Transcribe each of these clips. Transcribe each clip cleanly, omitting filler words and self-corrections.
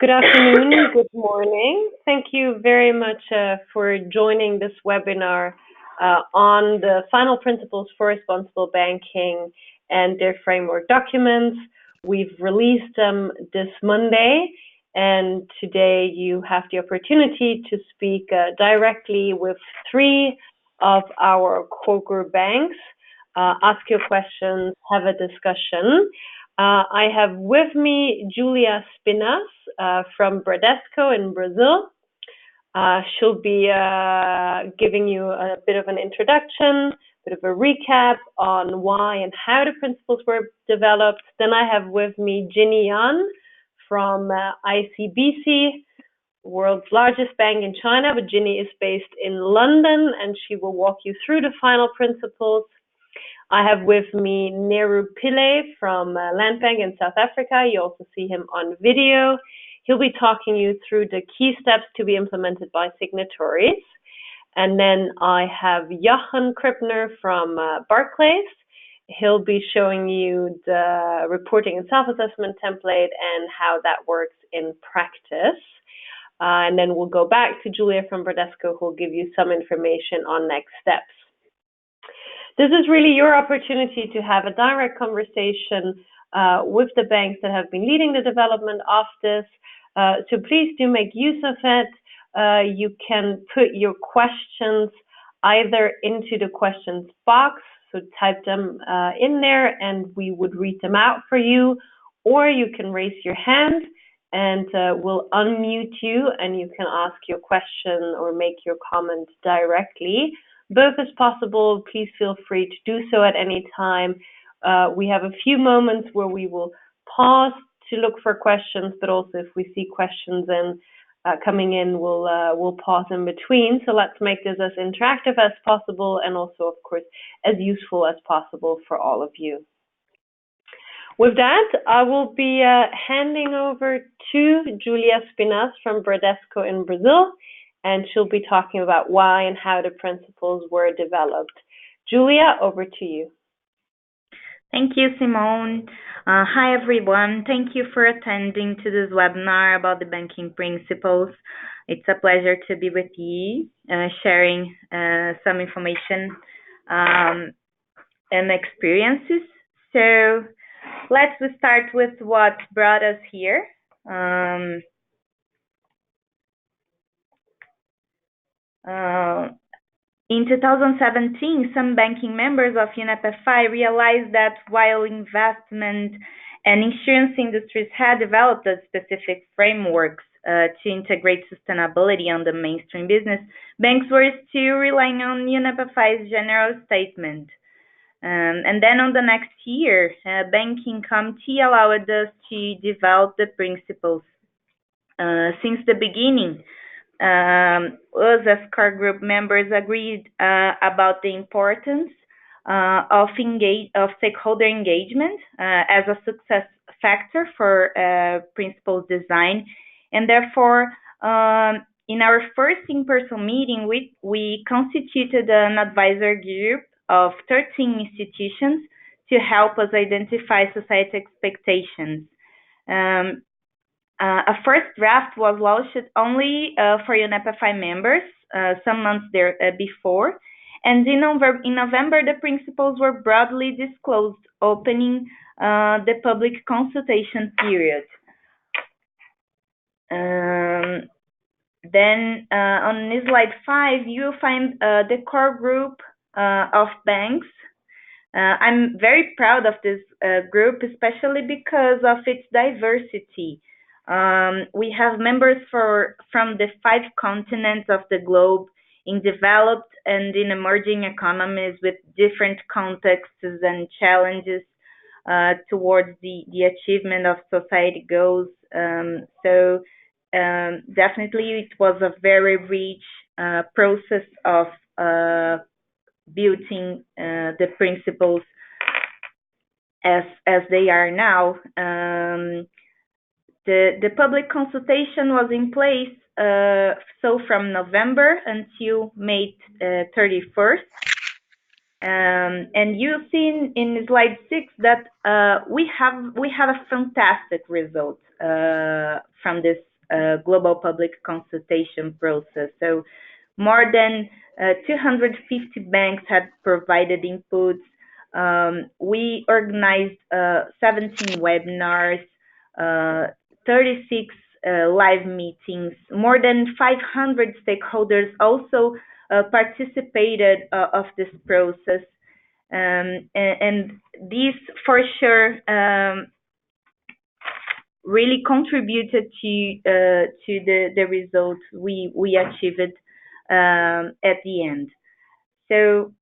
Good afternoon, good morning. Thank you very much for joining this webinar on the final principles for responsible banking and their framework documents. We've released them this Monday, and today you have the opportunity to speak directly with three of our core group banks, ask your questions, have a discussion. I have with me Julia Spinas from Bradesco in Brazil. She'll be giving you a bit of an introduction, a bit of a recap on why and how the principles were developed. Then I have with me Ginny Yan from ICBC, world's largest bank in China, but Ginny is based in London and she will walk you through the final principles. I have with me Neru Pillay from Landbank in South Africa. You also see him on video. He'll be talking you through the key steps to be implemented by signatories. And then I have Jochen Krippner from Barclays. He'll be showing you the reporting and self-assessment template and how that works in practice. And then we'll go back to Julia from Bradesco, who'll give you some information on next steps. This is really your opportunity to have a direct conversation with the banks that have been leading the development of this. So please do make use of it. You can put your questions either into the questions box, so type them in there and we would read them out for you, or you can raise your hand and we'll unmute you and you can ask your question or make your comment directly. Both is possible. Please feel free to do so at any time. We have a few moments where we will pause to look for questions, but also if we see questions coming in, we'll pause in between. So let's make this as interactive as possible and also, of course, as useful as possible for all of you. With that, I will be handing over to Julia Spinas from Bradesco in Brazil, and she'll be talking about why and how the principles were developed. Julia, over to you. Thank you, Simone. Hi, everyone. Thank you for attending to this webinar about the banking principles. It's a pleasure to be with you, sharing some information and experiences. So let's start with what brought us here. In 2017, some banking members of UNEP-FI realized that while investment and insurance industries had developed a specific frameworks to integrate sustainability on the mainstream business, banks were still relying on UNEP-FI's general statement. And then on the next year, Banking Committee allowed us to develop the principles. Since the beginning, us as core group members agreed about the importance of stakeholder engagement as a success factor for principles design, and therefore in our first in-person meeting we constituted an advisor group of 13 institutions to help us identify society expectations. A first draft was launched only for UNEP-FI members some months before, and in November the principles were broadly disclosed, opening the public consultation period. Then on slide 5, you will find the core group of banks. I'm very proud of this group, especially because of its diversity. We have members from the 5 continents of the globe, in developed and in emerging economies with different contexts and challenges towards the achievement of society goals. So definitely it was a very rich process of building the principles as they are now. The public consultation was in place so from November until May 31st. And you see in slide 6 that we have a fantastic result from this global public consultation process. So more than 250 banks had provided inputs. We organized 17 webinars, uh, 36 live meetings. More than 500 stakeholders also participated of this process. And this for sure really contributed to the results we achieved at the end. So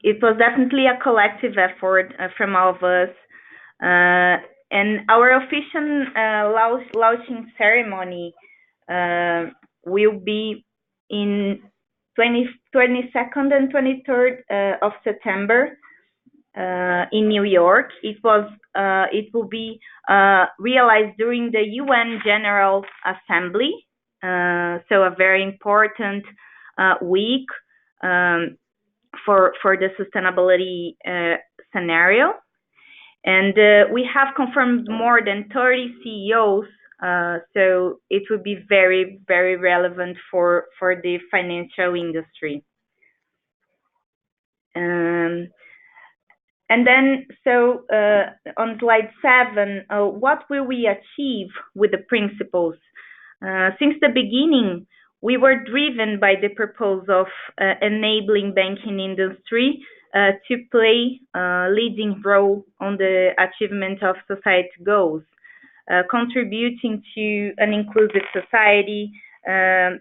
it was definitely a collective effort from all of us. And our official launching ceremony will be in 22nd and 23rd of September in New York. It will be realized during the UN General Assembly, so a very important week for the sustainability scenario. And we have confirmed more than 30 CEOs, so it would be very, very relevant for the financial industry. And then, so on slide 7, what will we achieve with the principles? Since the beginning, we were driven by the purpose of enabling banking industry to play a leading role on the achievement of society goals, contributing to an inclusive society that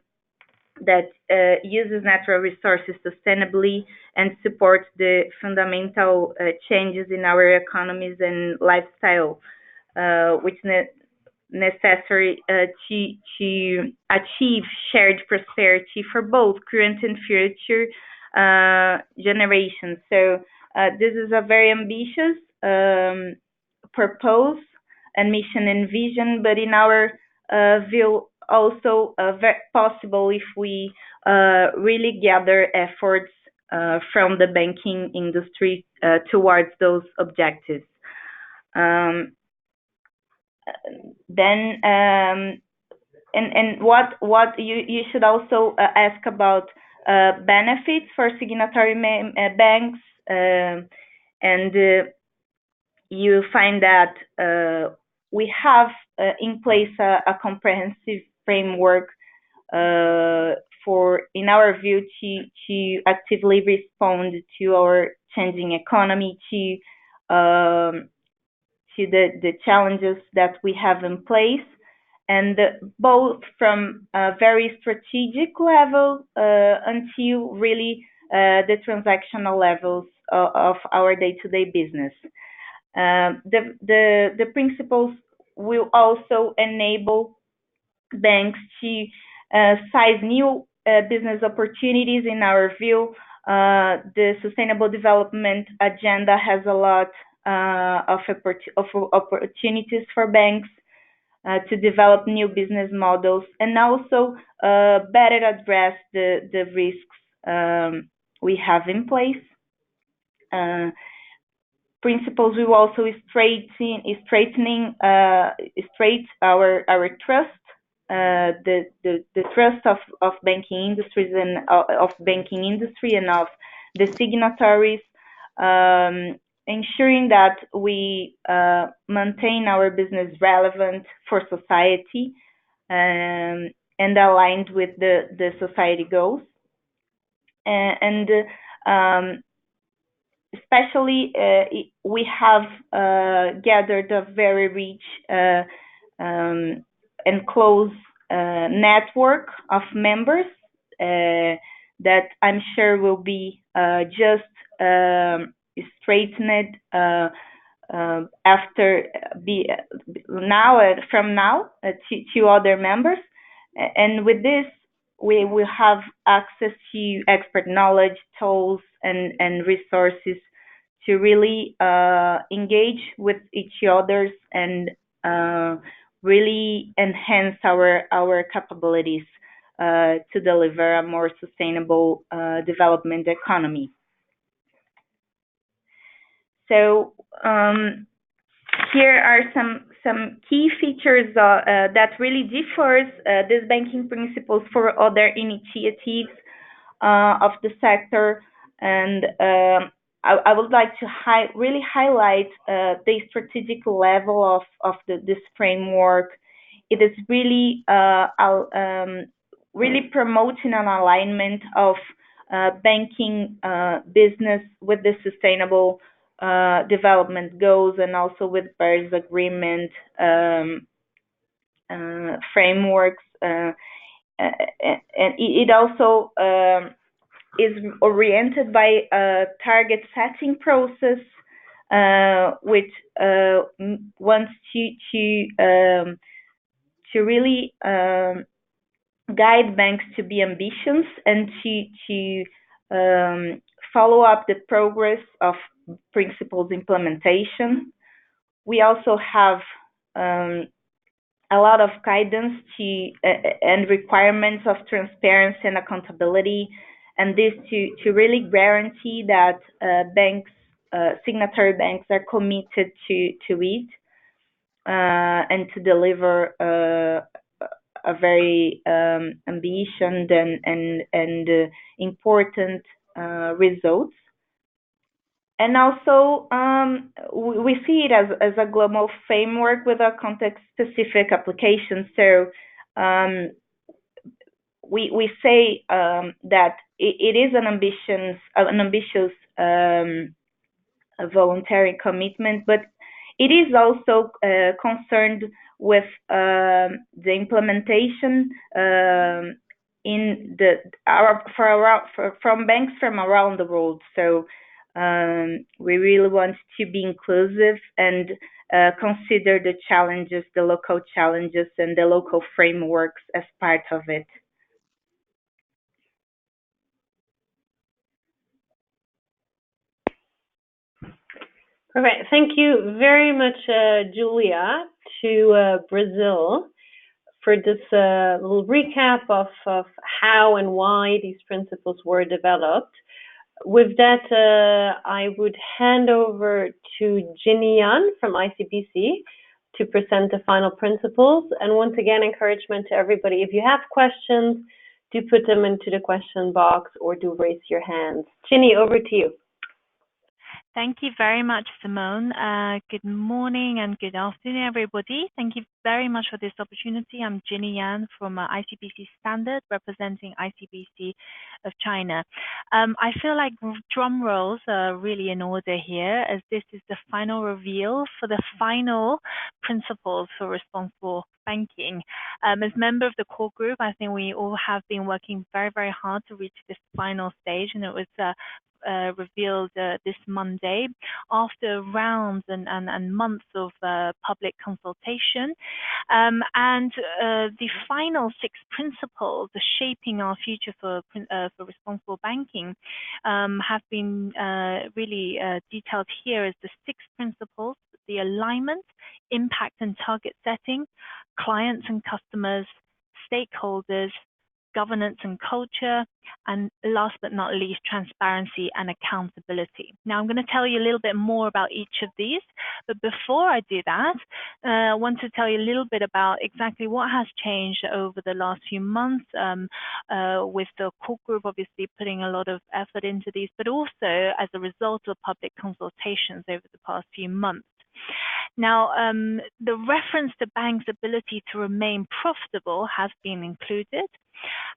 uses natural resources sustainably and supports the fundamental changes in our economies and lifestyle, which necessary to achieve shared prosperity for both current and future generations. So this is a very ambitious purpose and mission and vision, but in our view, also very possible if we really gather efforts from the banking industry towards those objectives. Then and what you should also ask about benefits for signatory banks, and you find that we have in place a comprehensive framework for, in our view, to actively respond to our changing economy, to the challenges that we have in place, and both from a very strategic level until really the transactional levels of our day-to-day business. The principles will also enable banks to seize new business opportunities. In our view, the Sustainable Development Agenda has a lot of opportunities for banks to develop new business models and also better address the risks we have in place. Principles will also straighten our trust, the trust of banking industries and of banking industry and of the signatories, ensuring that we maintain our business relevant for society and aligned with the society goals. And especially, we have gathered a very rich and close network of members that I'm sure will be just straightened after from now to other members. And with this, we will have access to expert knowledge, tools, and resources to really engage with each other and really enhance our capabilities. to deliver a more sustainable development economy. So here are some key features that really differs these banking principles for other initiatives of the sector, and I would like to really highlight the strategic level of this framework. It is really really promoting an alignment of banking business with the sustainable development goals, and also with Paris Agreement frameworks. And it also is oriented by a target setting process, which wants to really guide banks to be ambitious and to follow up the progress of principles implementation. We also have a lot of guidance and requirements of transparency and accountability, and this to really guarantee that signatory banks are committed to it and to deliver a very ambitious and important results. And also, we see it as a global framework with a context-specific application. So we say that it is an ambitious voluntary commitment, but it is also concerned with the implementation from banks from around the world. So we really want to be inclusive and consider the challenges, the local challenges, and the local frameworks as part of it. Perfect. Thank you very much, Julia, to Brazil for this little recap of how and why these principles were developed. With that, I would hand over to Ginny Yan from ICBC to present the final principles. And once again, encouragement to everybody. If you have questions, do put them into the question box or do raise your hands. Ginny, over to you. Thank you very much, Simone. Good morning and good afternoon, everybody. Thank you very much for this opportunity. I'm Ginny Yan from ICBC Standard, representing ICBC of China. I feel like drum rolls are really in order here, as this is the final reveal for the final principles for responsible banking. As member of the core group, I think we all have been working very, very hard to reach this final stage, and it was revealed this Monday after rounds and months of public consultation. And the final 6 principles shaping our future for responsible banking have been really detailed here as the 6 principles: the alignment, impact and target setting, clients and customers, stakeholders, governance and culture, and last but not least, transparency and accountability. Now, I'm going to tell you a little bit more about each of these, but before I do that, I want to tell you a little bit about exactly what has changed over the last few months with the core group obviously putting a lot of effort into these, but also as a result of public consultations over the past few months. Now, the reference to banks' ability to remain profitable has been included.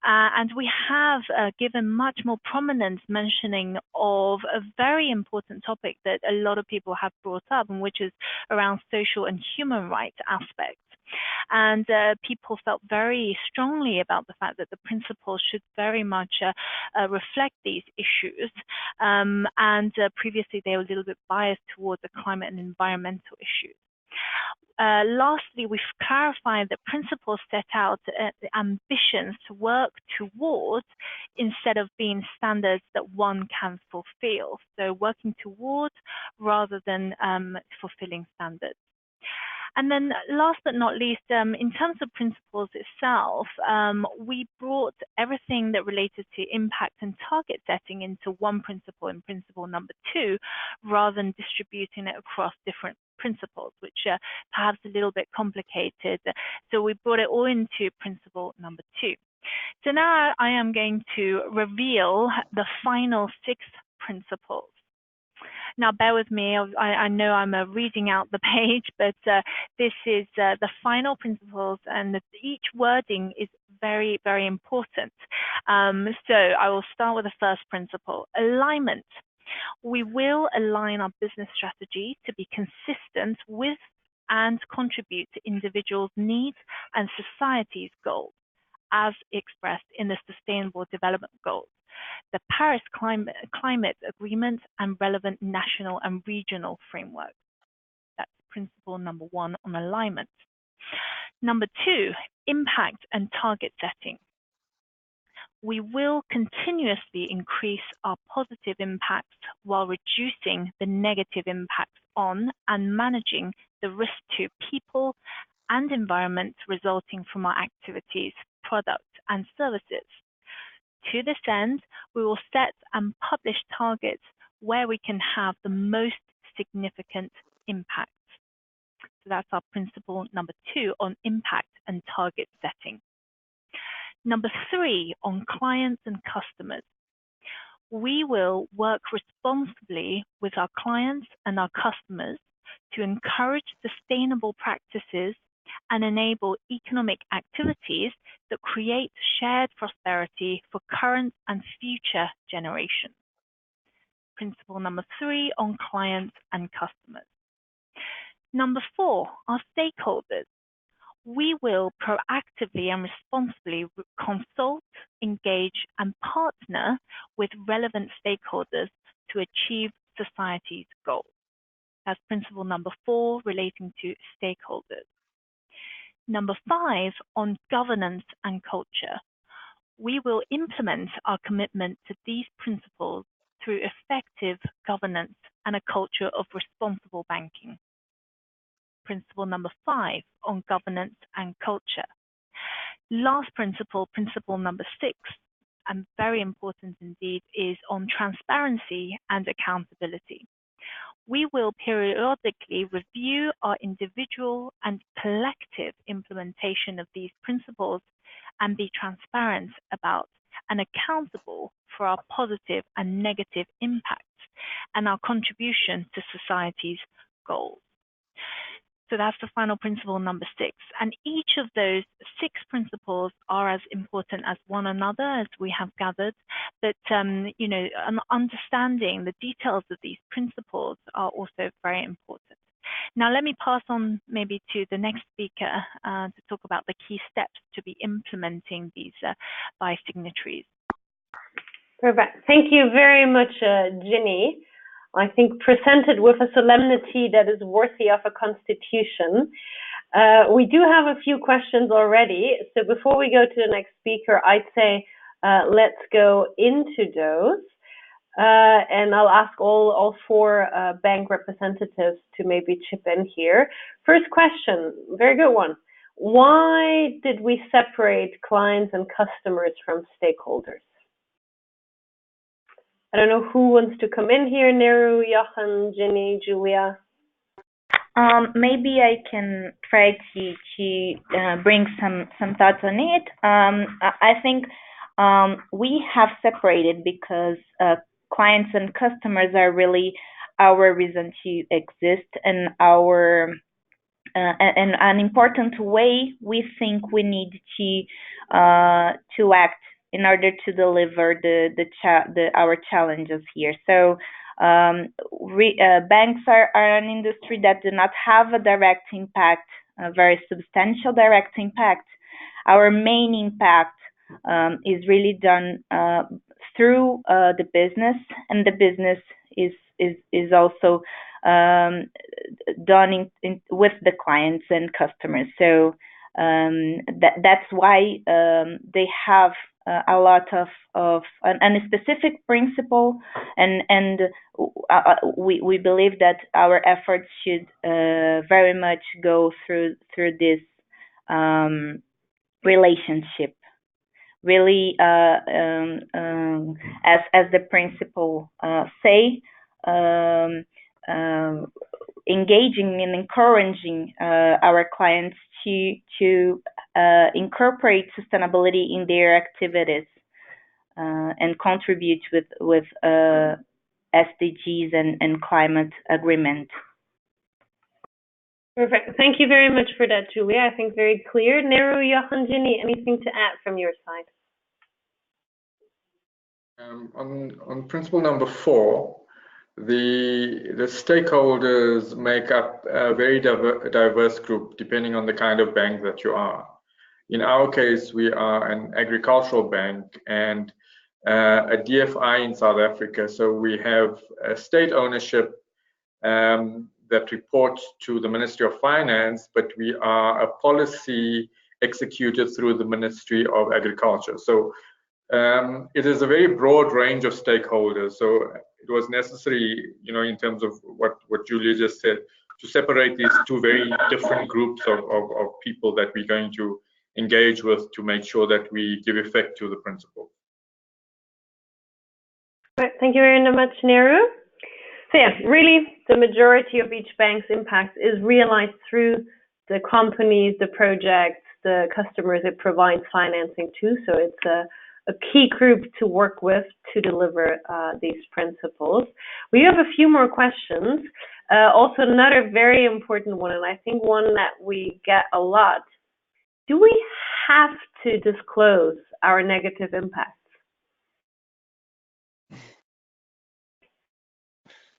And we have given much more prominence mentioning of a very important topic that a lot of people have brought up, and which is around social and human rights aspects. And people felt very strongly about the fact that the principles should very much reflect these issues. And previously, they were a little bit biased towards the climate and environmental issues. Lastly, we've clarified that principles set out the ambitions to work towards instead of being standards that one can fulfill. So working towards rather than fulfilling standards. And then last but not least, in terms of principles itself, we brought everything that related to impact and target setting into one principle in principle number 2, rather than distributing it across different principles, which perhaps a little bit complicated. So we brought it all into principle number 2. So now I am going to reveal the final 6 principles. Now, bear with me. I know I'm reading out the page, but this is the final principles, and each wording is very, very important. So I will start with the first principle, alignment. We will align our business strategy to be consistent with and contribute to individuals' needs and society's goals, as expressed in the Sustainable Development Goals, the Paris Climate Agreement, and relevant national and regional frameworks. That's principle number 1 on alignment. Number 2, impact and target setting. We will continuously increase our positive impacts while reducing the negative impacts on and managing the risk to people and environment resulting from our activities, products, and services. To this end, we will set and publish targets where we can have the most significant impact. So that's our principle number 2 on impact and target setting. Number 3, on clients and customers. We will work responsibly with our clients and our customers to encourage sustainable practices and enable economic activities that create shared prosperity for current and future generations. Principle number 3 on clients and customers. Number 4, our stakeholders. We will proactively and responsibly consult, engage, and partner with relevant stakeholders to achieve society's goals. That's principle number 4 relating to stakeholders. Number 5, on governance and culture. We will implement our commitment to these principles through effective governance and a culture of responsible banking. Principle number 5, on governance and culture. Last principle, principle number 6, and very important indeed, is on transparency and accountability. We will periodically review our individual and collective implementation of these principles and be transparent about and accountable for our positive and negative impacts and our contribution to society's goals. So that's the final principle number 6. And each of those 6 principles are as important as one another, as we have gathered. But, understanding the details of these principles are also very important. Now, let me pass on maybe to the next speaker to talk about the key steps to be implementing these by signatories. Perfect. Thank you very much, Ginny. I think presented with a solemnity that is worthy of a constitution. We do have a few questions already. So before we go to the next speaker, I'd say let's go into those. And I'll ask all 4 bank representatives to maybe chip in here. First question, very good one. Why did we separate clients and customers from stakeholders? I don't know who wants to come in here, Neru, Jochen, Ginny, Julia. Maybe I can try to bring some thoughts on it. I think we have separated because clients and customers are really our reason to exist and our and an important way we think we need to act in order to deliver our challenges here. So banks are an industry that do not have a direct impact, a very substantial direct impact. Our main impact is really done through the business, and the business is also done with the clients and customers. So That's why they have a lot of a specific principle, and we believe that our efforts should very much go through this relationship. Really, as the principle say, engaging and encouraging our clients to incorporate sustainability in their activities and contribute with SDGs and climate agreement. Perfect. Thank you very much for that, Julia. I think very clear. Neru, Jochen, Ginny, anything to add from your side? On principle number 4, the stakeholders make up a very diverse group depending on the kind of bank that you are. In our case, we are an agricultural bank and a DFI in South Africa. So we have a state ownership that reports to the Ministry of Finance, but we are a policy executed through the Ministry of Agriculture. So it is a very broad range of stakeholders. So it was necessary, in terms of what Julia just said, to separate these two very different groups of people that we're going to engage with to make sure that we give effect to the principle. Right. Thank you very much, Neru. So yeah, really the majority of each bank's impact is realized through the companies, the projects, the customers it provides financing to. So it's a key group to work with to deliver these principles. We have a few more questions. Also another very important one, and I think one that we get a lot. Do we have to disclose our negative impacts?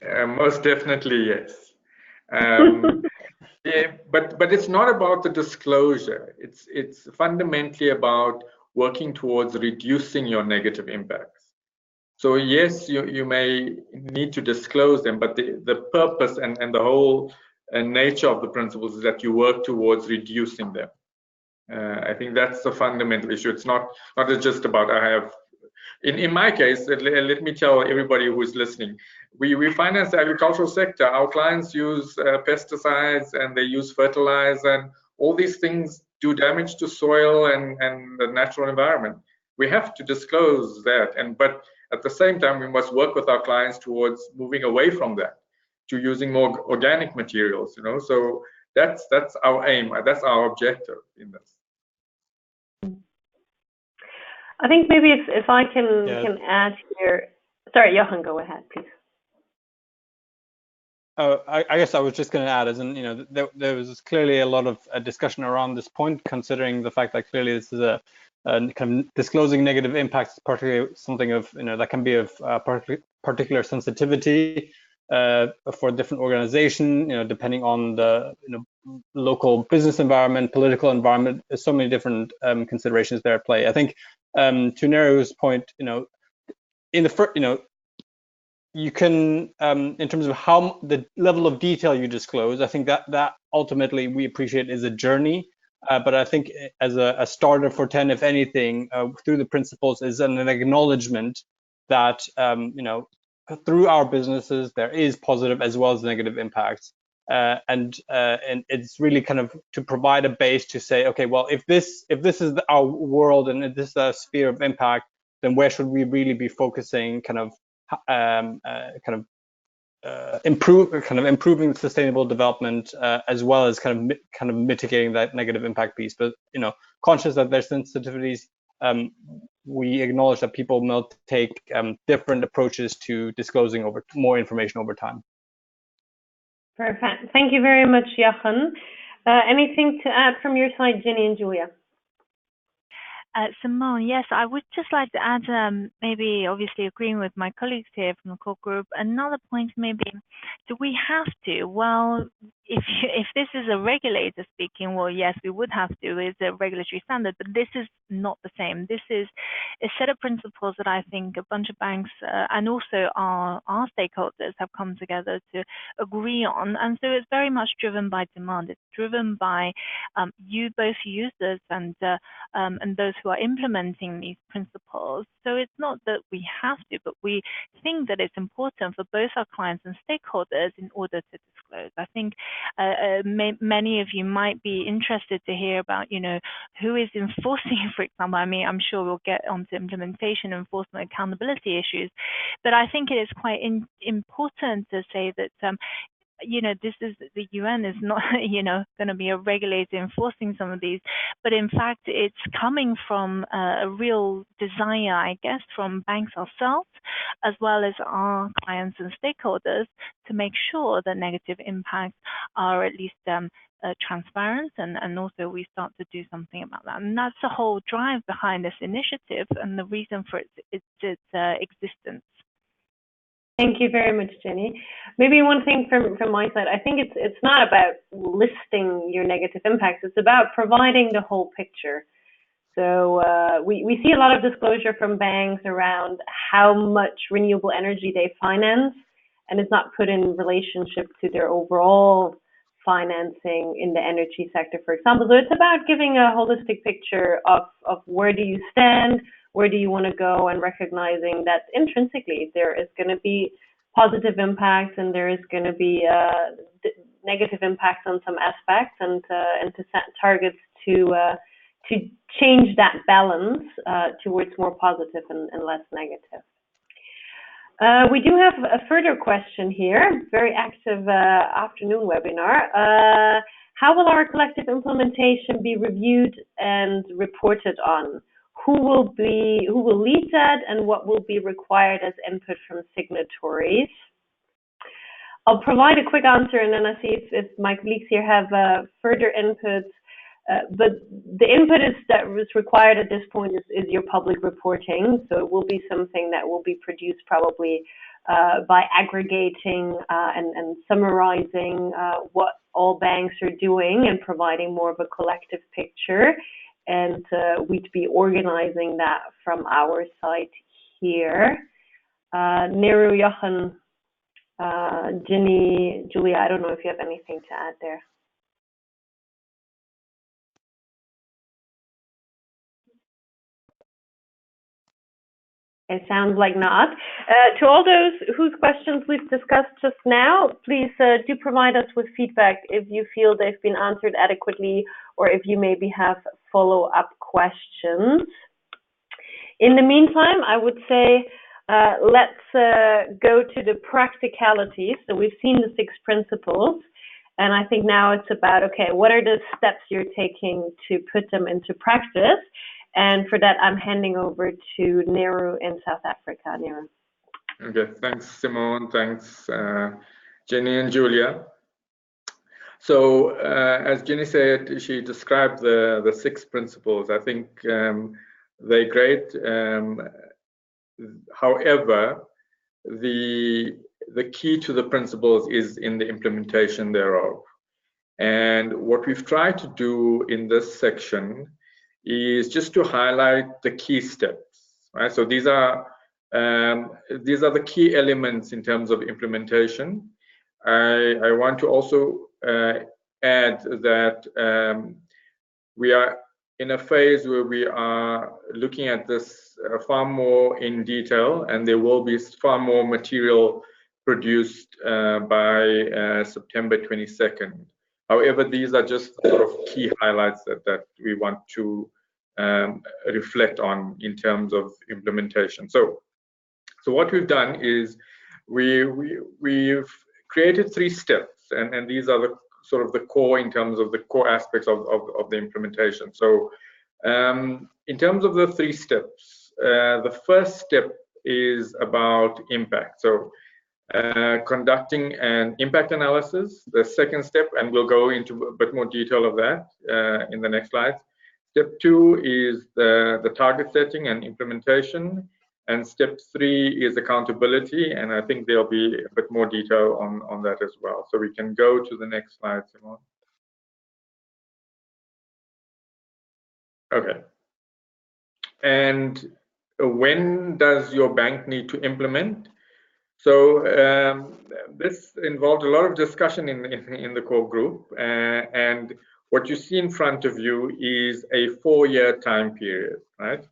Most definitely, yes. Yeah, but it's not about the disclosure. It's fundamentally about working towards reducing your negative impacts. So yes, you may need to disclose them, but the purpose and the whole nature of the principles is that you work towards reducing them. I think that's the fundamental issue. It's not just about I have. In my case, let me tell everybody who's listening, we finance the agricultural sector. Our clients use pesticides and they use fertilizer, and all these things do damage to soil and the natural environment. We have to disclose that, but at the same time, we must work with our clients towards moving away from that to using more organic materials. So that's our aim. That's our objective in this. I think maybe if I can add here. Sorry, Jochen, go ahead, please. I guess I was just going to add, as in, there was clearly a lot of discussion around this point, considering the fact that clearly this is a kind of disclosing negative impacts, particularly something of that can be of particular sensitivity for different organization, depending on the local business environment, political environment. There's so many different considerations there at play. I think to Neru's point, in the first, you can, in terms of how the level of detail you disclose, I think that ultimately we appreciate is a journey. But I think as a starter for 10, if anything, through the principles is an acknowledgement that through our businesses there is positive as well as negative impacts, and it's really kind of to provide a base to say, okay, well, if this is our world and if this is a sphere of impact, then where should we really be focusing, improving sustainable development, as well as kind of mitigating that negative impact piece. But conscious that there's sensitivities, we acknowledge that people will take different approaches to disclosing more information over time. Perfect. Thank you very much, Jochen. Anything to add from your side, Ginny and Julia? Simone, yes, I would just like to add, maybe obviously agreeing with my colleagues here from the core group, another point maybe, do we have to? Well, if this is a regulator speaking, well, yes, we would have to. It's a regulatory standard, but this is not the same. This is a set of principles that I think a bunch of banks and also our stakeholders have come together to agree on. And so it's very much driven by demand. It's driven by both users and those who are implementing these principles. So it's not that we have to, but we think that it's important for both our clients and stakeholders in order to disclose. I think many of you might be interested to hear about, who is enforcing, for example. I mean, I'm sure we'll get onto implementation, enforcement, accountability issues, but I think it is quite important to say that this is the UN is not, going to be a regulator enforcing some of these, but in fact, it's coming from a real desire, I guess, from banks ourselves, as well as our clients and stakeholders, to make sure that negative impacts are at least transparent, and also we start to do something about that. And that's the whole drive behind this initiative and the reason for its existence. Thank you very much, Jenny. Maybe one thing from my side, I think it's not about listing your negative impacts. It's about providing the whole picture. So we see a lot of disclosure from banks around how much renewable energy they finance, and it's not put in relationship to their overall financing in the energy sector, for example. So it's about giving a holistic picture of where do you stand, where do you want to go, and recognizing that intrinsically there is going to be positive impacts and there is going to be negative impacts on some aspects, and to set targets to change that balance towards more positive and less negative. We do have a further question here, very active afternoon webinar. How will our collective implementation be reviewed and reported on? Who will lead that, and what will be required as input from signatories? I'll provide a quick answer, and then I see if my colleagues here have further input. But the input that was required at this point is your public reporting. So it will be something that will be produced probably by aggregating and summarizing what all banks are doing and providing more of a collective picture. And we'd be organizing that from our side here. Neru, Jochen, Ginny, Julia, I don't know if you have anything to add there. It sounds like not. To all those whose questions we've discussed just now, please do provide us with feedback if you feel they've been answered adequately, or if you maybe have follow-up questions. In the meantime, I would say let's go to the practicalities. So we've seen the 6 principles, and I think now it's about, okay, what are the steps you're taking to put them into practice? And for that, I'm handing over to Neru in South Africa. Neru. Okay, thanks, Simone. Thanks, Jenny and Julia. So, as Jenny said, she described the 6 principles. I think they're great. However, the key to the principles is in the implementation thereof. And what we've tried to do in this section is just to highlight the key steps, right? So these are the key elements in terms of implementation. I want to also add that we are in a phase where we are looking at this far more in detail, and there will be far more material produced by September 22nd. However, these are just sort of key highlights that we want to reflect on in terms of implementation. So what we've done is we've created 3 steps, and these are the sort of the core in terms of the core aspects of the implementation. So in terms of the 3 steps, the first step is about impact. So conducting an impact analysis. The second step, and we'll go into a bit more detail of that in the next slides. Step 2 is the target setting and implementation. And step 3 is accountability, and I think there'll be a bit more detail on that as well. So we can go to the next slide, Simone. Okay. And when does your bank need to implement? So this involved a lot of discussion in the core group, and what you see in front of you is a 4-year time period, right?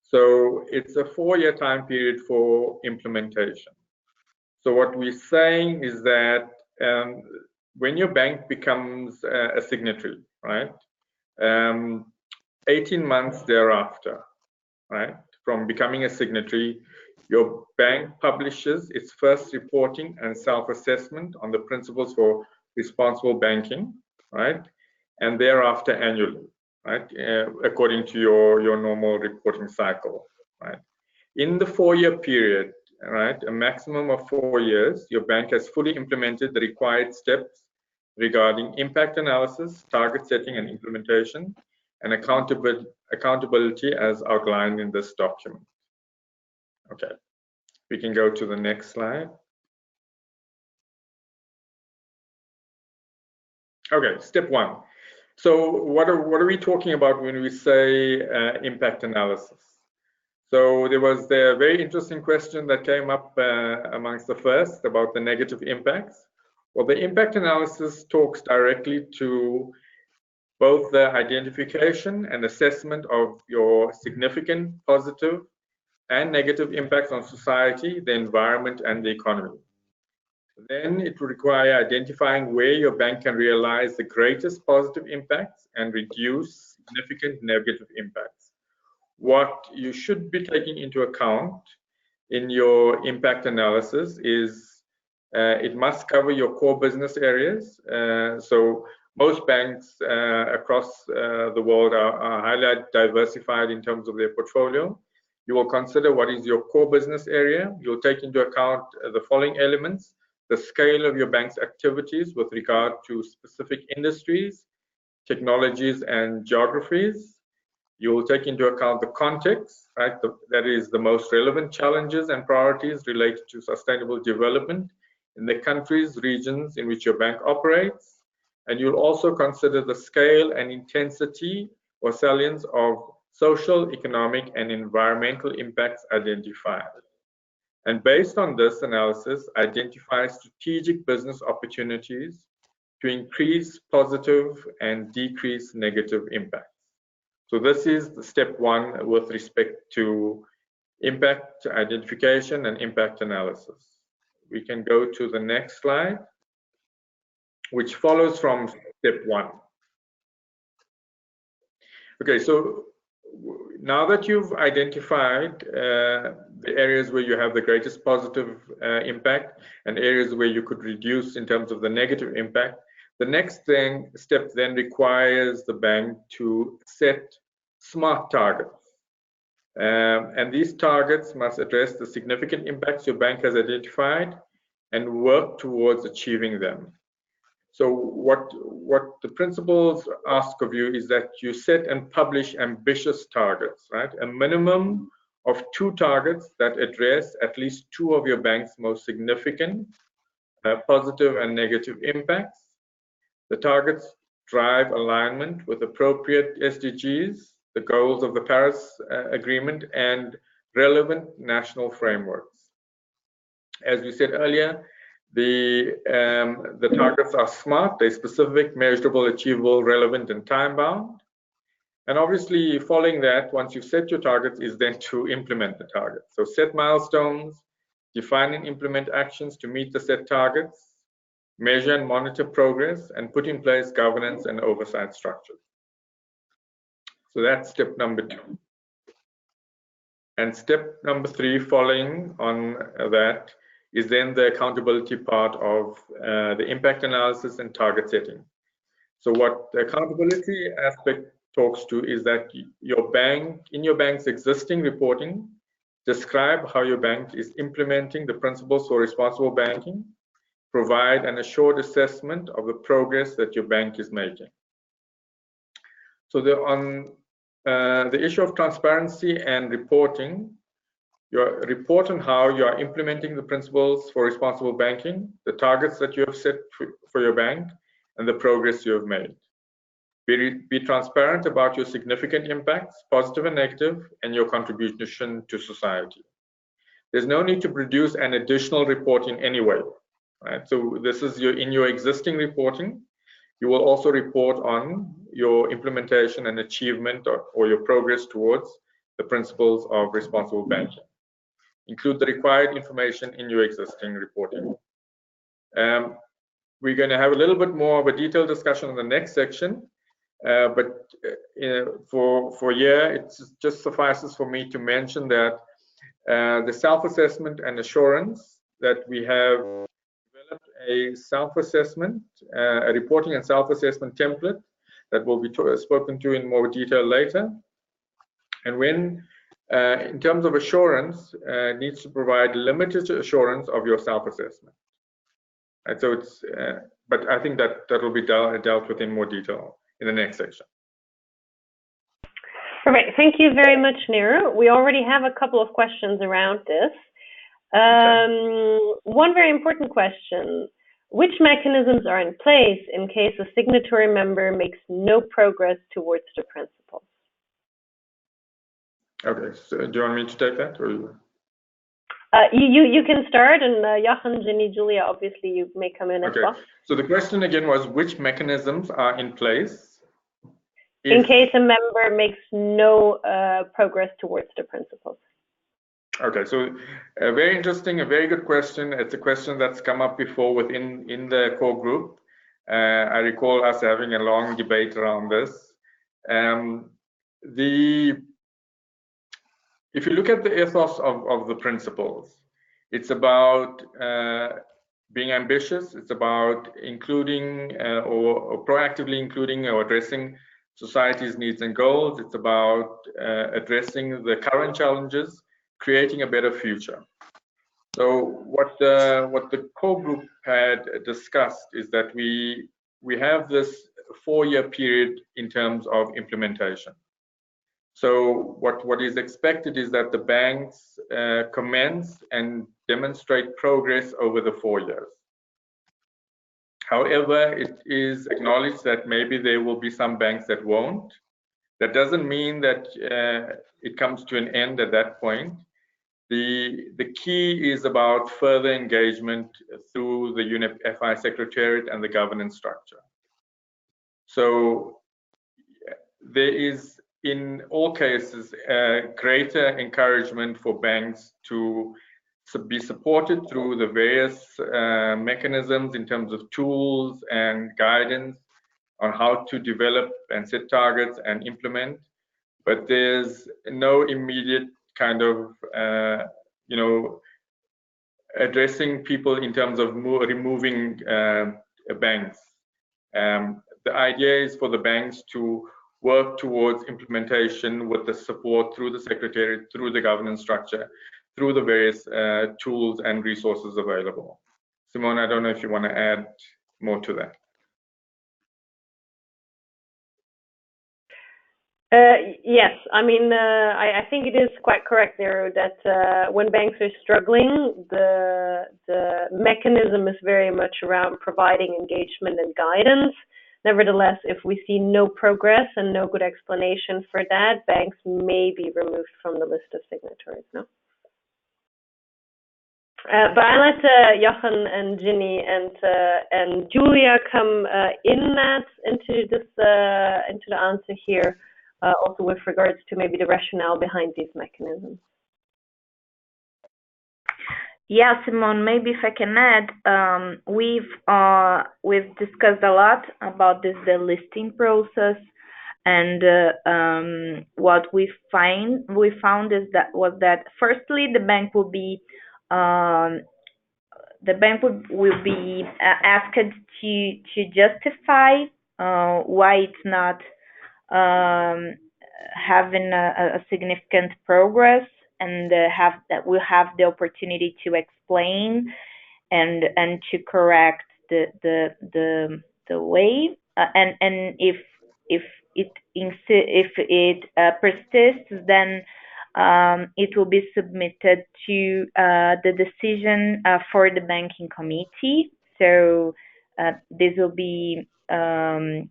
So it's a 4-year time period for implementation. So what we're saying is that when your bank becomes a signatory, right, 18 months thereafter, right, from becoming a signatory, your bank publishes its first reporting and self-assessment on the principles for responsible banking, right, and thereafter annually, right, according to your normal reporting cycle, right. In the 4-year period, right, a maximum of 4 years, your bank has fully implemented the required steps regarding impact analysis, target setting and implementation, and accountability as outlined in this document. Okay, we can go to the next slide. Okay, step 1. So what are we talking about when we say impact analysis? So there was a very interesting question that came up amongst the first about the negative impacts. Well, the impact analysis talks directly to both the identification and assessment of your significant positive and negative impacts on society, the environment, and the economy. Then it would require identifying where your bank can realize the greatest positive impacts and reduce significant negative impacts. What you should be taking into account in your impact analysis is it must cover your core business areas. So most banks across the world are highly diversified in terms of their portfolio. You will consider what is your core business area. You'll take into account the following elements: the scale of your bank's activities with regard to specific industries, technologies, and geographies. You will take into account the context, right? That is the most relevant challenges and priorities related to sustainable development in the countries, regions in which your bank operates. And you'll also consider the scale and intensity or salience of social, economic, and environmental impacts identified. And based on this analysis, identify strategic business opportunities to increase positive and decrease negative impacts. So this is the step 1 with respect to impact identification and impact analysis. We can go to the next slide, which follows from step 1. Okay, so now that you've identified the areas where you have the greatest positive impact and areas where you could reduce in terms of the negative impact, the next step then requires the bank to set SMART targets. And these targets must address the significant impacts your bank has identified and work towards achieving them. So what the principles ask of you is that you set and publish ambitious targets, right? A minimum of 2 targets that address at least 2 of your bank's most significant positive and negative impacts. The targets drive alignment with appropriate SDGs, the goals of the Paris Agreement, and relevant national frameworks. As we said earlier, the targets are SMART. They're specific, measurable, achievable, relevant, and time-bound. And obviously, following that, once you've set your targets, is then to implement the targets. So set milestones, define and implement actions to meet the set targets, measure and monitor progress, and put in place governance and oversight structures. So that's step number 2. And step number 3, following on that, is then the accountability part of the impact analysis and target setting. So what the accountability aspect talks to is that your bank, in your bank's existing reporting, describe how your bank is implementing the principles for responsible banking, provide an assured assessment of the progress that your bank is making. So on the issue of transparency and reporting, report on how you are implementing the principles for responsible banking, the targets that you have set for your bank, and the progress you have made. Be transparent about your significant impacts, positive and negative, and your contribution to society. There's no need to produce an additional report in any way. Right? So this is in your existing reporting. You will also report on your implementation and achievement or your progress towards the principles of responsible banking. Include the required information in your existing reporting. We're going to have a little bit more of a detailed discussion in the next section, but for here, it just suffices for me to mention that the self-assessment and assurance that we have developed a self-assessment, a reporting and self-assessment template that will be spoken to in more detail later. And when, in terms of assurance, needs to provide limited assurance of your self-assessment. And so it's, but I think that will be dealt with in more detail in the next section. All right, thank you very much, Neru. We already have a couple of questions around this. One very important question: which mechanisms are in place in case a signatory member makes no progress towards the principles? Okay, so do you want me to take that, or you can start, and Jochen, Ginny, Julia, obviously you may come in as well. So the question again was which mechanisms are in place in case a member makes no progress towards the principles. Okay, so a very interesting, a very good question. It's a question that's come up before within the core group. I recall us having a long debate around this. If you look at the ethos of the principles, it's about being ambitious. It's about including or proactively including or addressing society's needs and goals. It's about addressing the current challenges, creating a better future. So what the core group had discussed is that we have this 4-year period in terms of implementation. So what is expected is that the banks commence and demonstrate progress over the 4 years. However, it is acknowledged that maybe there will be some banks that won't. That doesn't mean that it comes to an end at that point. The key is about further engagement through the UNEP FI Secretariat and the governance structure. So there is, in all cases, greater encouragement for banks to be supported through the various mechanisms in terms of tools and guidance on how to develop and set targets and implement. But there's no immediate kind of, addressing people in terms of removing banks. The idea is for the banks to work towards implementation with the support through the Secretariat, through the governance structure, through the various tools and resources available. Simone, I don't know if you want to add more to that. Yes, I mean, I think it is quite correct there that when banks are struggling, the mechanism is very much around providing engagement and guidance. Nevertheless, if we see no progress and no good explanation for that, banks may be removed from the list of signatories. No. But I let Jochen and Ginny and Julia come into the answer here. Also with regards to maybe the rationale behind these mechanisms. Yeah, Simone, maybe if I can add, we've discussed a lot about the listing process, and what we found is that firstly the bank will be asked to justify why it's not having a significant progress, and we'll have the opportunity to explain and to correct the way, and if it persists, then it will be submitted to the decision for the banking committee. So this will be the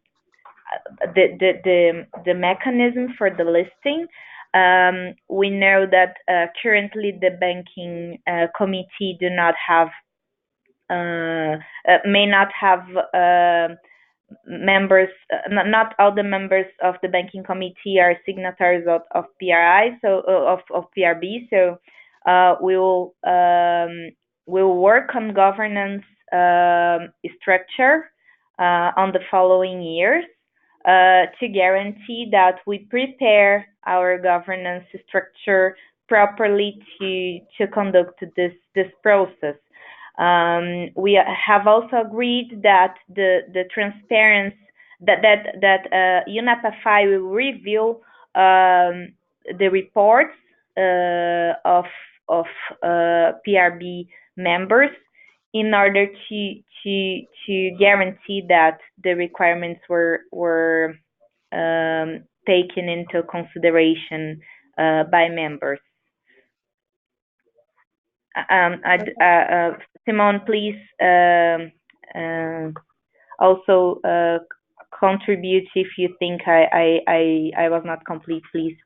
mechanism for the listing. We know that currently the banking committee do not have may not have members. Not all the members of the banking committee are signatories of PRI, so of PRB. So we'll work on governance structure on the following years to guarantee that we prepare our governance structure properly to conduct this process. We have also agreed that the transparency that UNEP-FI will review the reports of PRB members in order to guarantee that the requirements were taken into consideration by members. Simone, please also contribute if you think I was not complete, please.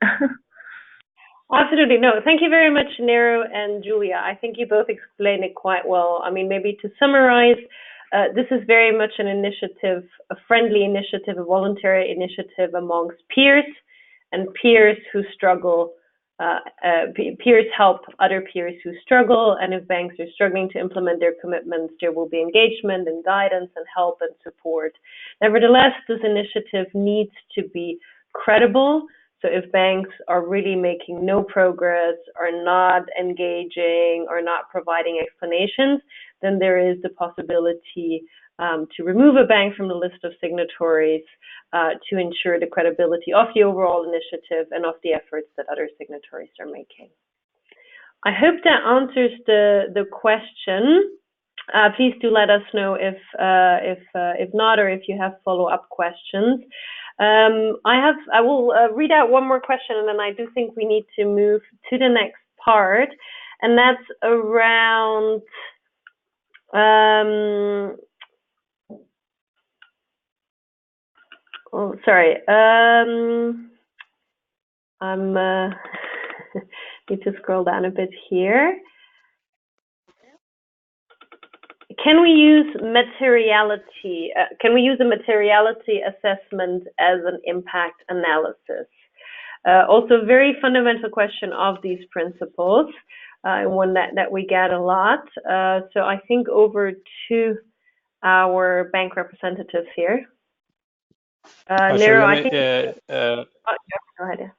Absolutely. No, thank you very much, Nero and Julia. I think you both explained it quite well. I mean, maybe to summarize, this is very much an initiative, a friendly initiative, a voluntary initiative amongst peers, and peers who struggle. Peers help other peers who struggle, and if banks are struggling to implement their commitments, there will be engagement and guidance and help and support. Nevertheless, this initiative needs to be credible. So if banks are really making no progress, are not engaging, or not providing explanations, then there is the possibility to remove a bank from the list of signatories to ensure the credibility of the overall initiative and of the efforts that other signatories are making. I hope that answers the question. Please do let us know if not, or if you have follow-up questions. I will read out one more question, and then I do think we need to move to the next part, and that's around I'm need to scroll down a bit here. Can we use materiality? Can we use a materiality assessment as an impact analysis? Also, very fundamental question of these principles, one that we get a lot. So I think over to our bank representatives here. Nero, I think. Go ahead.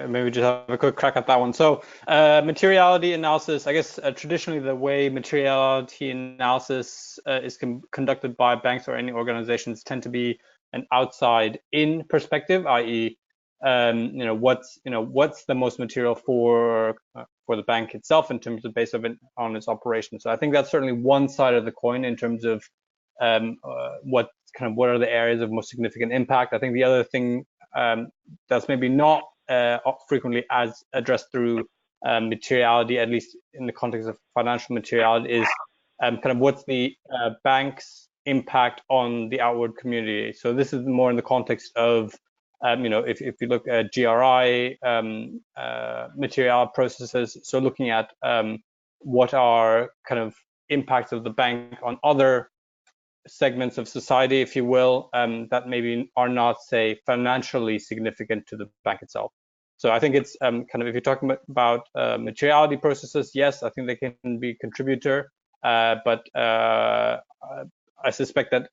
Maybe just have a quick crack at that one. So materiality analysis, I guess traditionally the way materiality analysis is conducted by banks or any organizations tend to be an outside-in perspective, i.e., what's the most material for the bank itself in terms of based on its operations. So I think that's certainly one side of the coin in terms of what are the areas of most significant impact. I think the other thing that's maybe not frequently as addressed through materiality, at least in the context of financial materiality, is what's the bank's impact on the outward community. So this is more in the context of if you look at GRI material processes, so looking at what are impacts of the bank on other segments of society, if you will, that maybe are not, say, financially significant to the bank itself. So I think it's if you're talking about materiality processes, yes, I think they can be a contributor, but I suspect that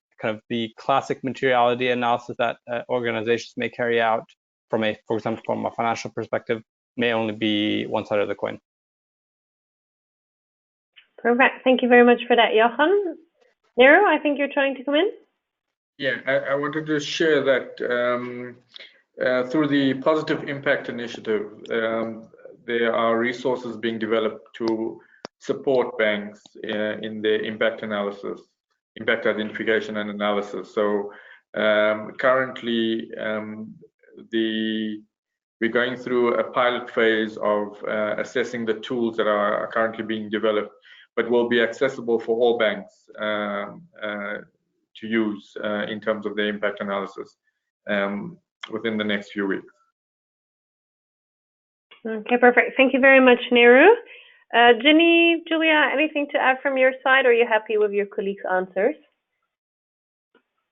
the classic materiality analysis that organizations may carry out for example, from a financial perspective, may only be one side of the coin. Perfect. Thank you very much for that, Johan. Nero, I think you're trying to come in. Yeah, I wanted to share that through the Positive Impact Initiative, there are resources being developed to support banks in their impact analysis, impact identification and analysis. So currently, the We're going through a pilot phase of assessing the tools that are currently being developed, but will be accessible for all banks to use in terms of the impact analysis within the next few weeks. Okay, perfect. Thank you very much, Neru. Ginny, Julia, anything to add from your side, or are you happy with your colleagues' answers?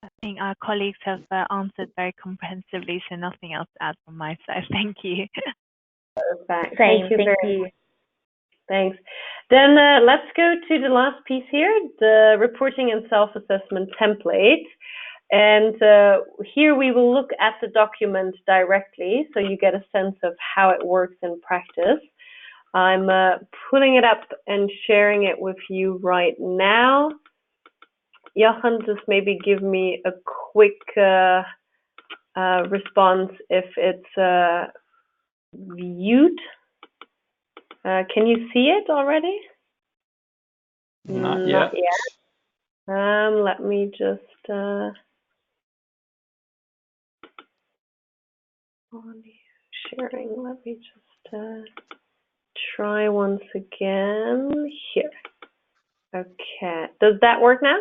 I think our colleagues have answered very comprehensively, so nothing else to add from my side. Thank you. Perfect. Thank you. Thanks. Then let's go to the last piece here, the reporting and self-assessment template. And here we will look at the document directly, so you get a sense of how it works in practice. I'm pulling it up and sharing it with you right now. Johan, just maybe give me a quick response if it's viewed. Can you see it already? Not yet. Let me just on sharing. Let me just try once again here. Okay, does that work now?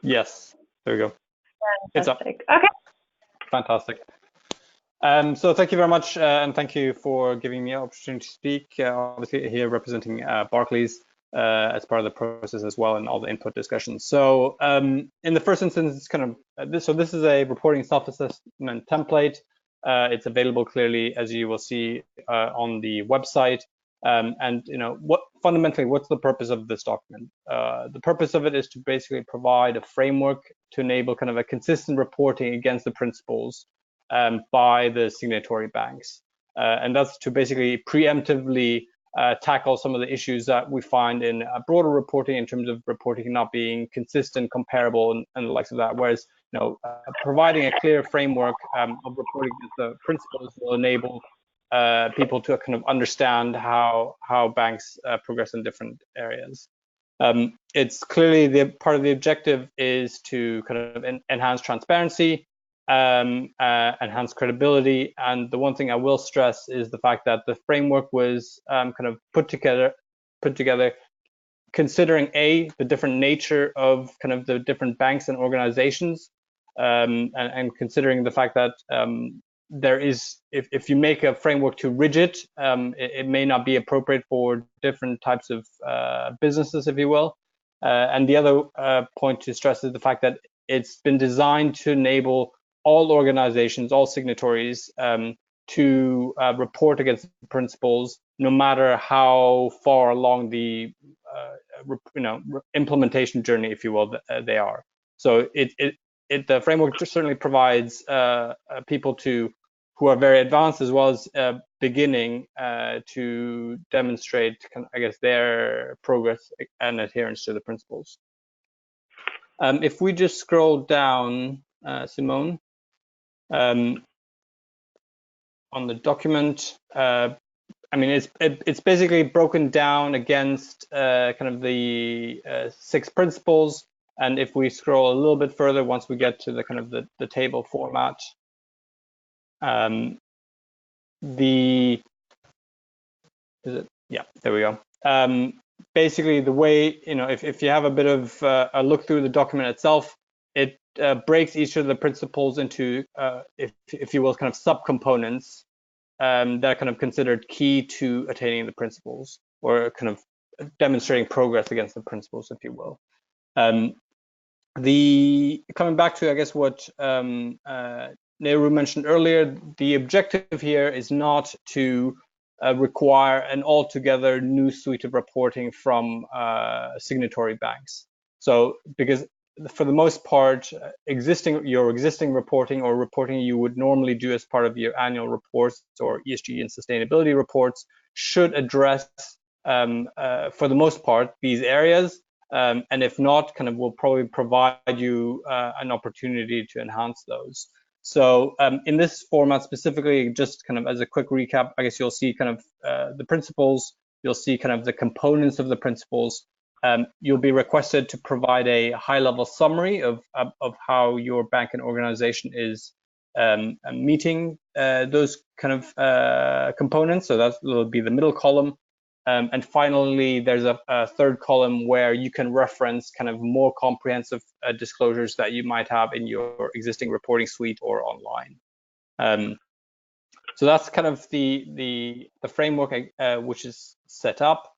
Yes, there we go. Fantastic. It's up. Okay. Fantastic. So thank you very much, and thank you for giving me an opportunity to speak. Obviously here representing Barclays as part of the process as well, and all the input discussions. So in the first instance, it's kind of this is a reporting self-assessment template. It's available clearly, as you will see on the website. And fundamentally, what's the purpose of this document? The purpose of it is to basically provide a framework to enable kind of a consistent reporting against the principles by the signatory banks. And that's to basically preemptively tackle some of the issues that we find in broader reporting in terms of reporting not being consistent, comparable, and the likes of that. Whereas, providing a clear framework of reporting against the principles will enable people to kind of understand how banks progress in different areas. It's clearly the part of the objective is to kind of enhance transparency, enhance credibility, and the one thing I will stress is the fact that the framework was kind of put together considering the different nature of kind of the different banks and organizations, and considering the fact that there is, if you make a framework too rigid, it may not be appropriate for different types of businesses, if you will. And the other point to stress is the fact that it's been designed to enable all organizations, all signatories, to report against the principles, no matter how far along the implementation journey, if you will, they are. So the framework certainly provides people who are very advanced as well as beginning to demonstrate, I guess, their progress and adherence to the principles. If we just scroll down, Simone, on the document, I mean, it's basically broken down against kind of the 6 principles. And if we scroll a little bit further, once we get to the kind of the table format, yeah, there we go. Basically, the way, if you have a bit of a look through the document itself, it breaks each of the principles into, if you will, kind of subcomponents that are kind of considered key to attaining the principles, or kind of demonstrating progress against the principles, if you will. Coming back to, I guess, what Nehru mentioned earlier, the objective here is not to require an altogether new suite of reporting from signatory banks. So, because for the most part, your existing reporting, or reporting you would normally do as part of your annual reports or ESG and sustainability reports, should address, for the most part, these areas. And if not, kind of will probably provide you an opportunity to enhance those. So in this format specifically, just kind of as a quick recap, I guess you'll see kind of the principles, you'll see kind of the components of the principles, you'll be requested to provide a high-level summary of how your bank and organization is meeting those kind of components. So that will be the middle column. And finally, there's a third column where you can reference kind of more comprehensive disclosures that you might have in your existing reporting suite or online. So that's kind of the framework which is set up.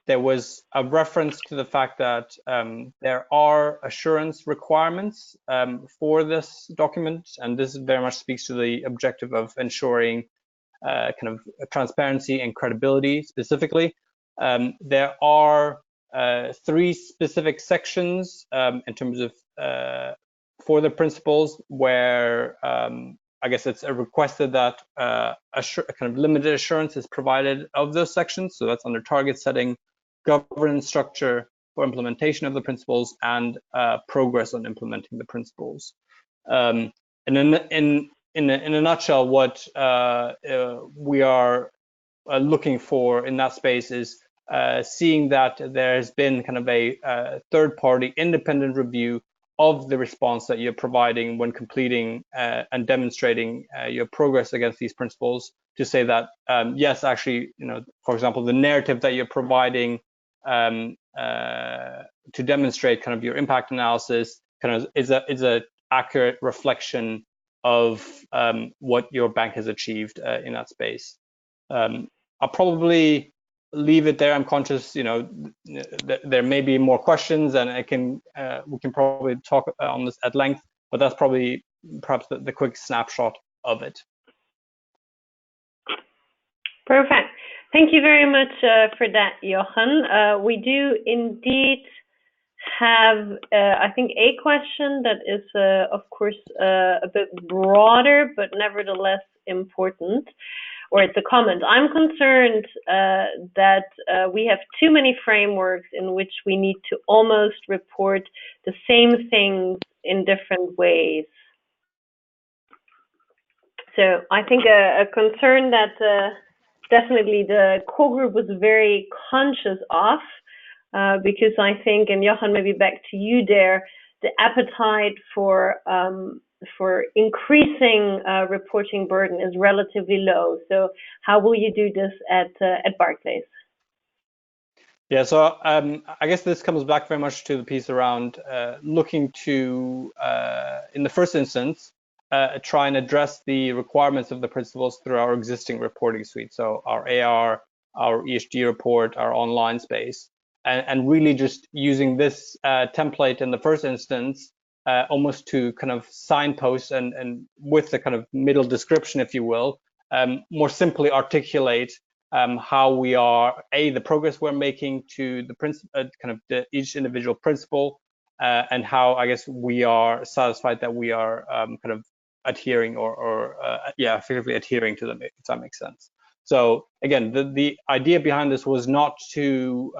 There was a reference to the fact that there are assurance requirements for this document, and this very much speaks to the objective of ensuring kind of transparency and credibility specifically. There are 3 specific sections in terms of for the principles where I guess it's requested that a kind of limited assurance is provided of those sections. So that's under target setting, governance structure for implementation of the principles, and progress on implementing the principles. And in a nutshell, what we are looking for in that space is seeing that there has been kind of a third-party independent review of the response that you're providing when completing and demonstrating your progress against these principles, to say that yes, actually, for example, the narrative that you're providing to demonstrate kind of your impact analysis kind of is a accurate reflection of what your bank has achieved in that space. I'll probably leave it there. I'm conscious, there may be more questions, and we can probably talk on this at length, but that's probably perhaps the quick snapshot of it. Perfect. Thank you very much for that, Jochen. We do indeed have, I think, a question that is, of course, a bit broader, but nevertheless important. Or it's a comment. I'm concerned that we have too many frameworks in which we need to almost report the same things in different ways. So I think a concern that definitely the core group was very conscious of, because I think, and Jochen, maybe back to you there, the appetite for increasing reporting burden is relatively low. So how will you do this at Barclays? Yeah, so I guess this comes back very much to the piece around looking to, in the first instance, try and address the requirements of the principles through our existing reporting suite. So our AR, our ESG report, our online space, and really just using this template in the first instance almost to kind of signpost and with the kind of middle description, if you will, more simply articulate how we are, the progress we're making to the kind of each individual principle, and how I guess we are satisfied that we are kind of adhering or effectively adhering to them, if that makes sense. So again, the idea behind this was not to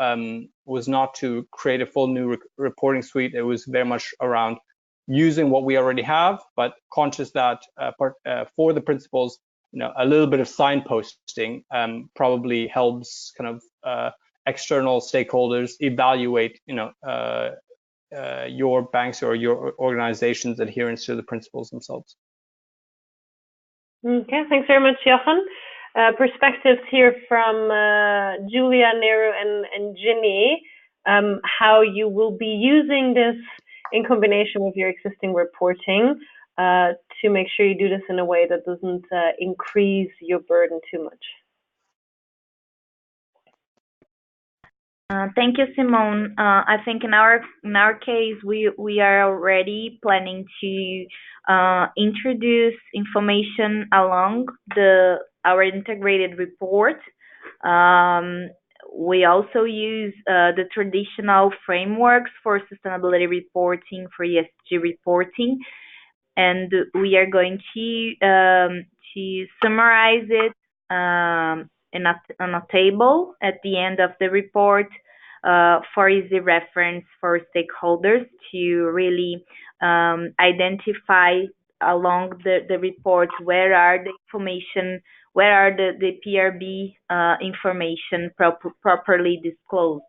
create a full new reporting suite. It was very much around using what we already have, but conscious that for the principles, a little bit of signposting probably helps kind of external stakeholders evaluate, your bank's or your organization's adherence to the principles themselves. Okay, thanks very much, Jochen. Perspectives here from Julia, Nero, and Ginny, how you will be using this in combination with your existing reporting to make sure you do this in a way that doesn't increase your burden too much. Thank you, Simone. I think in our case, we are already planning to introduce information along our integrated report. We also use the traditional frameworks for sustainability reporting, for ESG reporting, and we are going to summarize it on a table at the end of the report for easy reference for stakeholders to really identify along the report where are the information, where are the PRB information properly disclosed.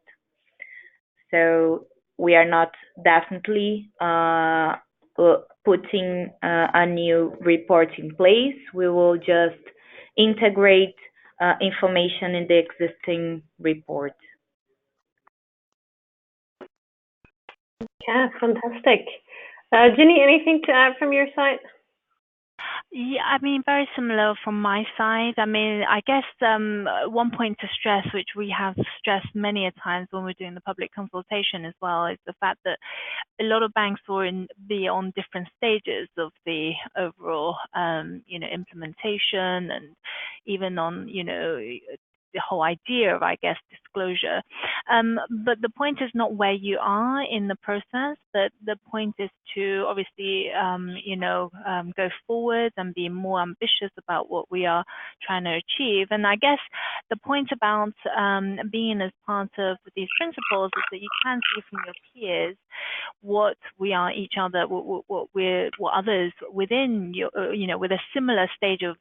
So we are not definitely putting a new report in place. We will just integrate information in the existing report. Yeah, fantastic. Ginny, anything to add from your side? Yeah, I mean, very similar from my side. I mean, I guess one point to stress, which we have stressed many a times when we're doing the public consultation as well, is the fact that a lot of banks will be on different stages of the overall, implementation, and even on, the whole idea of, I guess, disclosure. But the point is not where you are in the process, but the point is to obviously, go forward and be more ambitious about what we are trying to achieve. And I guess the point about being as part of these principles is that you can see from your peers what we are each other, what others within your, with a similar stage of,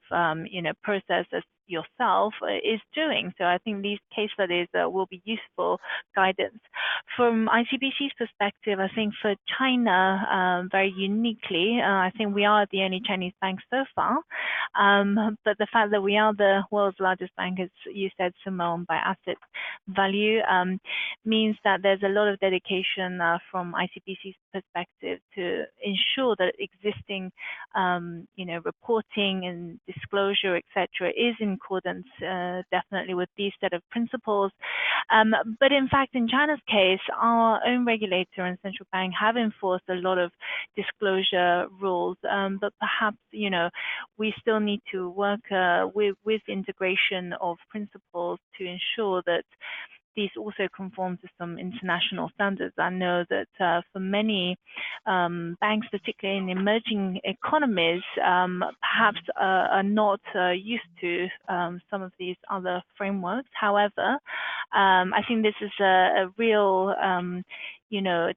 process as yourself is doing. So I think these case studies will be useful guidance. From ICBC's perspective, I think for China, very uniquely, I think we are the only Chinese bank so far. But the fact that we are the world's largest bank, as you said, Simone, by asset value, means that there's a lot of dedication from ICBC's perspective to ensure that existing, reporting and disclosure, etc., is in accordance definitely with these set of principles. But in fact, in China's case, our own regulator and central bank have enforced a lot of disclosure rules, but perhaps, we still need to work with integration of principles to ensure that these also conform to some international standards. I know that for many banks, particularly in emerging economies, perhaps are not used to some of these other frameworks. However, I think this is a real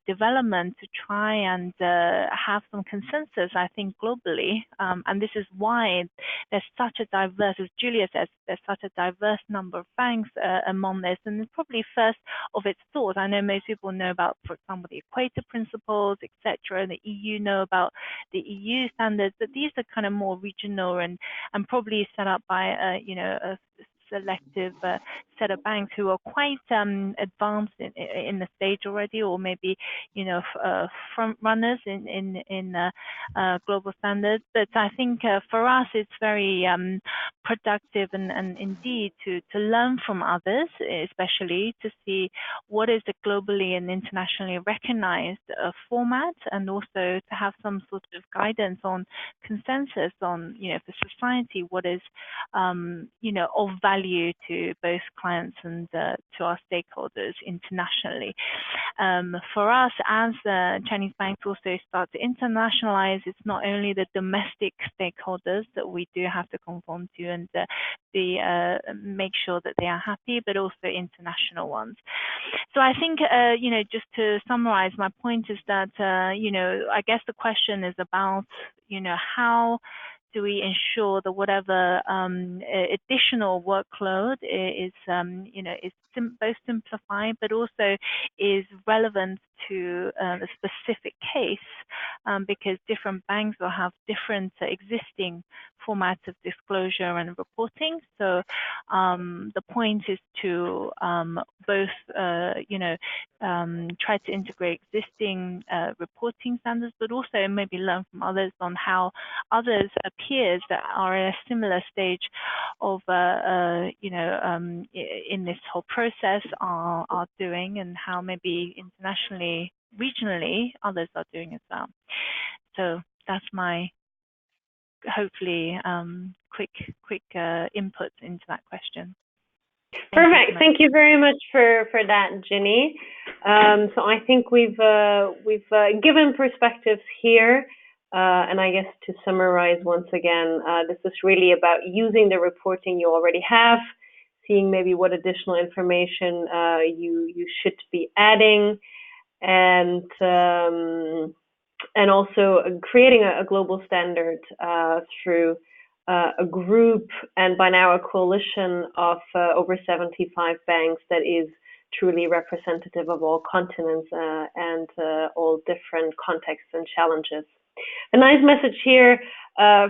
development to try and have some consensus, I think, globally. And this is why there's such a diverse, as Julia says, there's such a diverse number of banks among this. And it's probably first of its sort. I know most people know about, for example, the Equator Principles, etc. The EU know about the EU standards, but these are kind of more regional and probably set up by a selective set of banks who are quite advanced in the stage already, or maybe front runners in global standards. But I think for us it's very productive and indeed to learn from others, especially to see what is a globally and internationally recognized format, and also to have some sort of guidance on consensus on for society what is of value to both clients and to our stakeholders internationally. For us, as Chinese banks also start to internationalize, it's not only the domestic stakeholders that we do have to conform to and make sure that they are happy, but also international ones. So I think, just to summarize, my point is that, I guess the question is about, how do we ensure that whatever additional workload is both simplified, but also is relevant to the specific case, because different banks will have different existing formats of disclosure and reporting. So the point is to both, try to integrate existing reporting standards, but also maybe learn from others on how others, peers that are at a similar stage of, in this whole process are doing, and how maybe internationally, regionally, others are doing as well. So that's my hopefully quick input into that question. Perfect. Thank you very much for that, Ginny. So I think we've given perspectives here, and I guess to summarize once again, this is really about using the reporting you already have, seeing maybe what additional information you should be adding, and also creating a global standard through a group, and by now a coalition of over 75 banks that is truly representative of all continents and all different contexts and challenges. A nice message here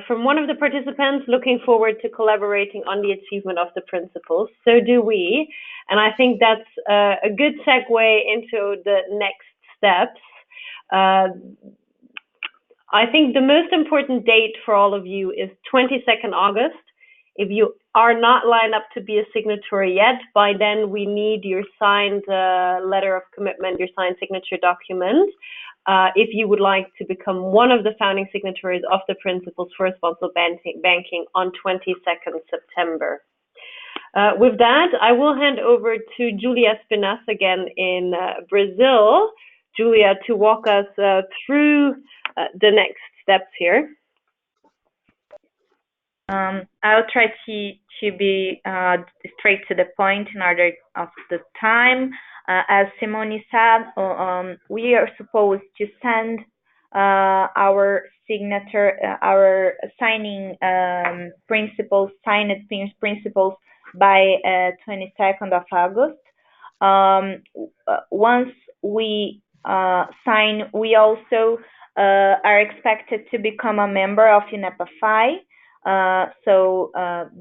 from one of the participants, looking forward to collaborating on the achievement of the principles. So do we. And I think that's a good segue into the next steps. I think the most important date for all of you is 22nd August. If you are not lined up to be a signatory yet, by then we need your signed letter of commitment, your signed signature document. If you would like to become one of the founding signatories of the Principles for Responsible Banking on 22nd September. With that, I will hand over to Julia Spinas again in Brazil. Julia, to walk us through the next steps here. I'll try to be straight to the point in order of the time. As Simone said, we are supposed to send our signature, our signing principles, signed principles by 22nd of August. Once we sign, we also are expected to become a member of UNEP-FI. So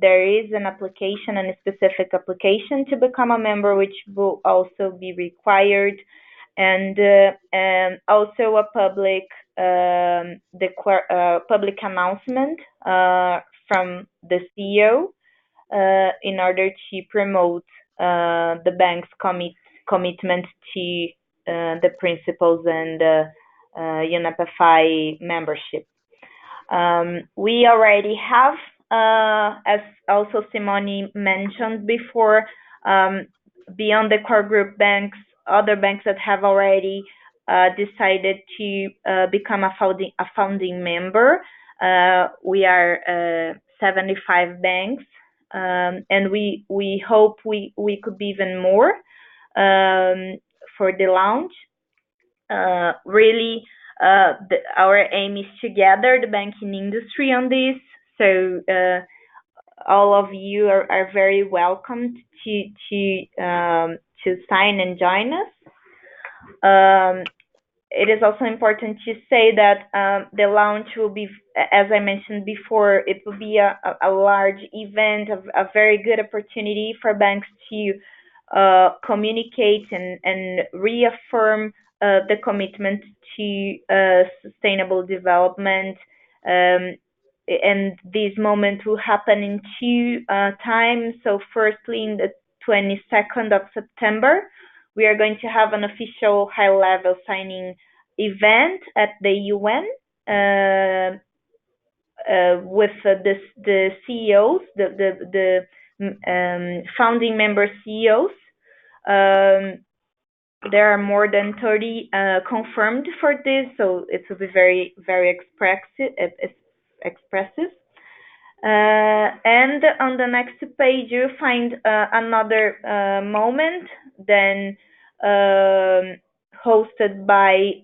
there is an application, and a specific application to become a member, which will also be required, and also a public public announcement from the CEO in order to promote the bank's commitment to the principles and UNEP-FI membership. We already have, as also Simone mentioned before, beyond the core group banks, other banks that have already decided to become a founding member. We are 75 banks, and we hope we could be even more for the launch. Really, our aim is to gather the banking industry on this. So all of you are very welcome to sign and join us. It is also important to say that the launch will be, as I mentioned before, it will be a large event, a very good opportunity for banks to communicate and reaffirm the commitment to sustainable development. And this moment will happen in two times. So firstly, in the 22nd of September, we are going to have an official high-level signing event at the UN with the CEOs, the founding member CEOs. There are more than 30 confirmed for this, so it will be very, very expressive. And on the next page, you find another moment then hosted by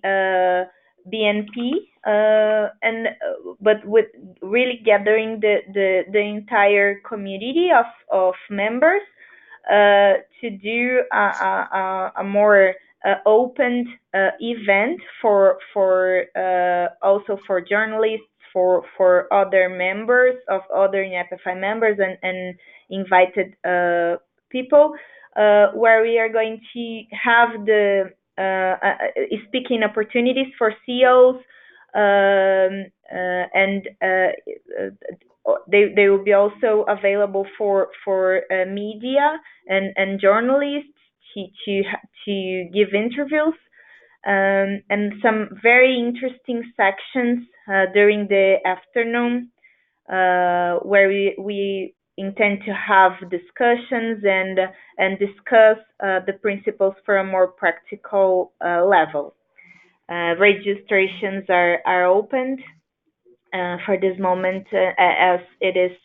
BNP, but with really gathering the entire community of members to do a more open event for also for journalists, for other members of other UNEP-FI members and invited people, where we are going to have the speaking opportunities for CEOs, and they will be also available for media and journalists to give interviews, and some very interesting sections during the afternoon where we intend to have discussions and discuss the principles for a more practical level. Registrations are opened for this moment, as it is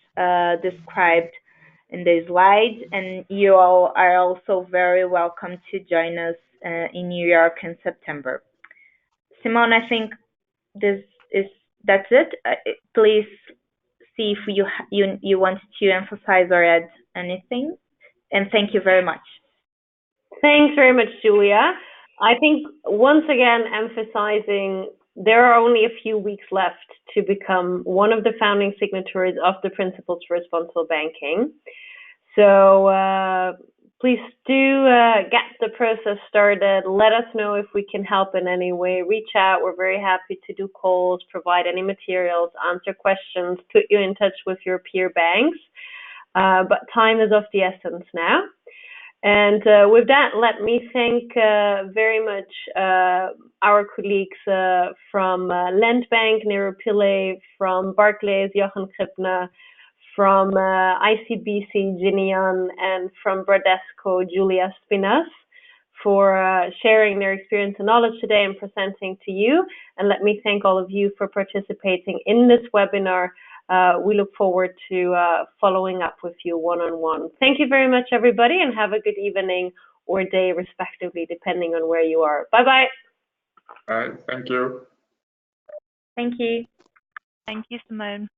described in the slide, and you all are also very welcome to join us in New York in September. Simone, I think that's it. Please see if you want to emphasize or add anything, and thank you very much. Thanks very much, Julia. I think once again emphasizing there are only a few weeks left to become one of the founding signatories of the Principles for Responsible Banking. So please do get the process started. Let us know if we can help in any way. Reach out. We're very happy to do calls, provide any materials, answer questions, put you in touch with your peer banks. But time is of the essence now. And with that, let me thank very much our colleagues from Landbank, Nero Pillay, from Barclays, Jochen Krippner, from ICBC, Ginian, and from Bradesco, Julia Spinas, for sharing their experience and knowledge today and presenting to you. And let me thank all of you for participating in this webinar. We look forward to following up with you one-on-one. Thank you very much, everybody, and have a good evening or day, respectively, depending on where you are. Bye-bye. All right, thank you. Thank you. Thank you, Simone.